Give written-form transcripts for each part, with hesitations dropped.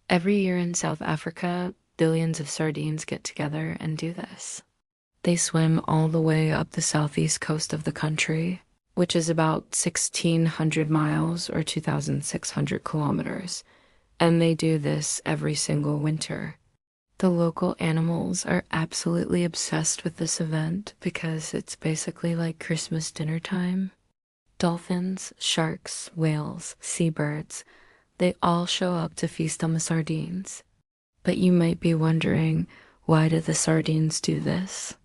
Every year in South Africa, billions of sardines get together and do this. They swim all the way up the southeast coast of the country, which is about 1,600 miles or 2,600 kilometers, and they do this every single winter. The local animals are absolutely obsessed with this event because it's basically like Christmas dinner time. Dolphins, sharks, whales, seabirds, they all show up to feast on the sardines. But you might be wondering, why do the sardines do this?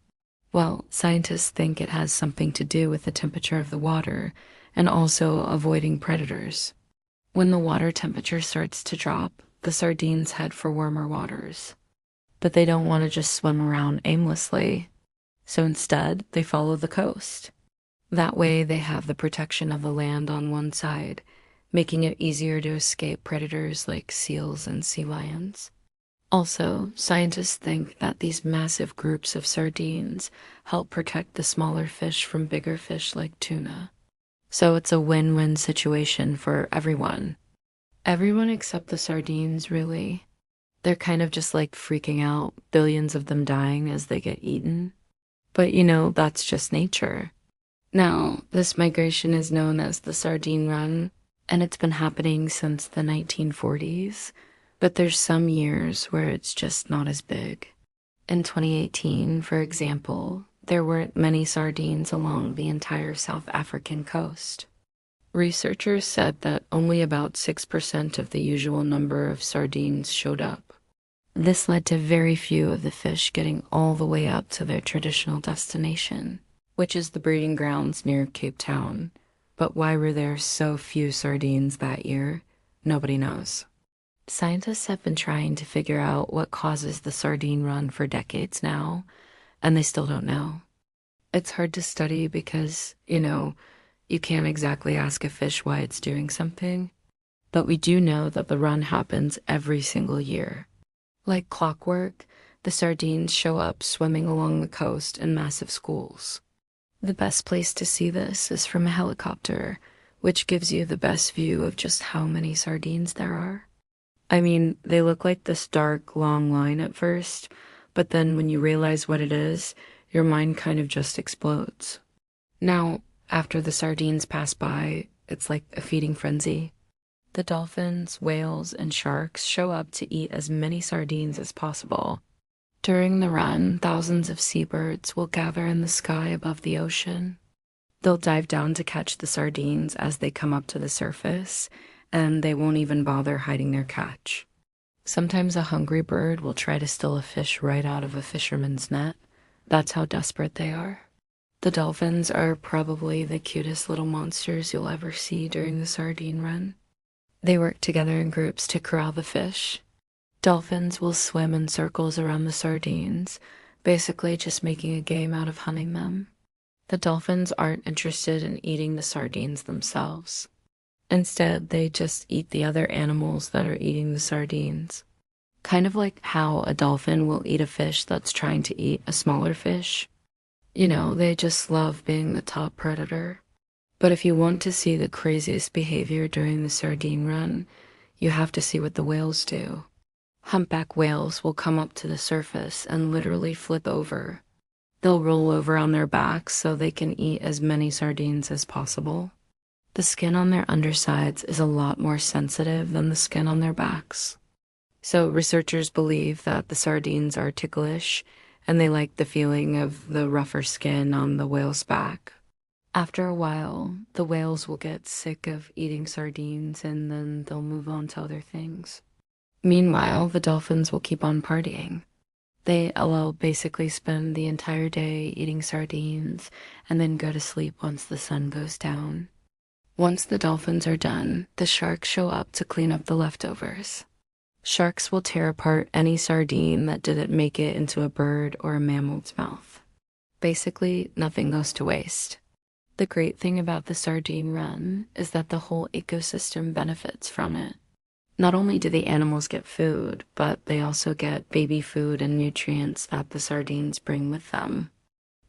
Well, scientists think it has something to do with the temperature of the water and also avoiding predators. When the water temperature starts to drop, the sardines head for warmer waters. But they don't want to just swim around aimlessly. So instead, they follow the coast. That way, they have the protection of the land on one side, making it easier to escape predators like seals and sea lions. Also, scientists think that these massive groups of sardines help protect the smaller fish from bigger fish like tuna. So it's a win-win situation for everyone. Everyone except the sardines, really. They're kind of just like freaking out, billions of them dying as they get eaten. But that's just nature. Now, this migration is known as the sardine run, and it's been happening since the 1940s. But there's some years where it's just not as big. In 2018, for example, there weren't many sardines along the entire South African coast. Researchers said that only about 6% of the usual number of sardines showed up. This led to very few of the fish getting all the way up to their traditional destination, which is the breeding grounds near Cape Town. But why were there so few sardines that year? Nobody knows. Scientists have been trying to figure out what causes the sardine run for decades now, and they still don't know. It's hard to study because, you can't exactly ask a fish why it's doing something, but we do know that the run happens every single year. Like clockwork, the sardines show up swimming along the coast in massive schools. The best place to see this is from a helicopter, which gives you the best view of just how many sardines there are. I mean, they look like this dark, long line at first, but then when you realize what it is, your mind kind of just explodes. Now, after the sardines pass by, it's like a feeding frenzy. The dolphins, whales, and sharks show up to eat as many sardines as possible. During the run, thousands of seabirds will gather in the sky above the ocean. They'll dive down to catch the sardines as they come up to the surface, and they won't even bother hiding their catch. Sometimes a hungry bird will try to steal a fish right out of a fisherman's net. That's how desperate they are. The dolphins are probably the cutest little monsters you'll ever see during the sardine run. They work together in groups to corral the fish. Dolphins will swim in circles around the sardines, basically just making a game out of hunting them. The dolphins aren't interested in eating the sardines themselves. Instead, they just eat the other animals that are eating the sardines. Kind of like how a dolphin will eat a fish that's trying to eat a smaller fish. They just love being the top predator. But if you want to see the craziest behavior during the sardine run, you have to see what the whales do. Humpback whales will come up to the surface and literally flip over. They'll roll over on their backs so they can eat as many sardines as possible. The skin on their undersides is a lot more sensitive than the skin on their backs. So researchers believe that the sardines are ticklish, and they like the feeling of the rougher skin on the whale's back. After a while, the whales will get sick of eating sardines and then they'll move on to other things. Meanwhile, the dolphins will keep on partying. They'll basically spend the entire day eating sardines and then go to sleep once the sun goes down. Once the dolphins are done, the sharks show up to clean up the leftovers. Sharks will tear apart any sardine that didn't make it into a bird or a mammal's mouth. Basically, nothing goes to waste. The great thing about the sardine run is that the whole ecosystem benefits from it. Not only do the animals get food, but they also get baby food and nutrients that the sardines bring with them.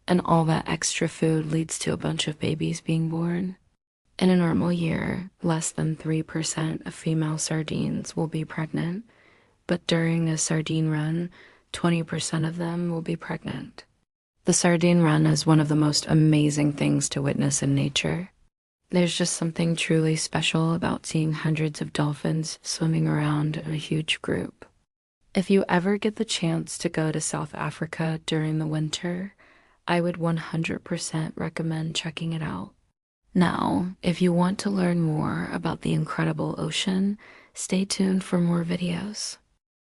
And all that extra food leads to a bunch of babies being born. In a normal year, less than 3% of female sardines will be pregnant, but during a sardine run, 20% of them will be pregnant. The sardine run is one of the most amazing things to witness in nature. There's just something truly special about seeing hundreds of dolphins swimming around in a huge group. If you ever get the chance to go to South Africa during the winter, I would 100% recommend checking it out. Now, if you want to learn more about the incredible ocean, stay tuned for more videos.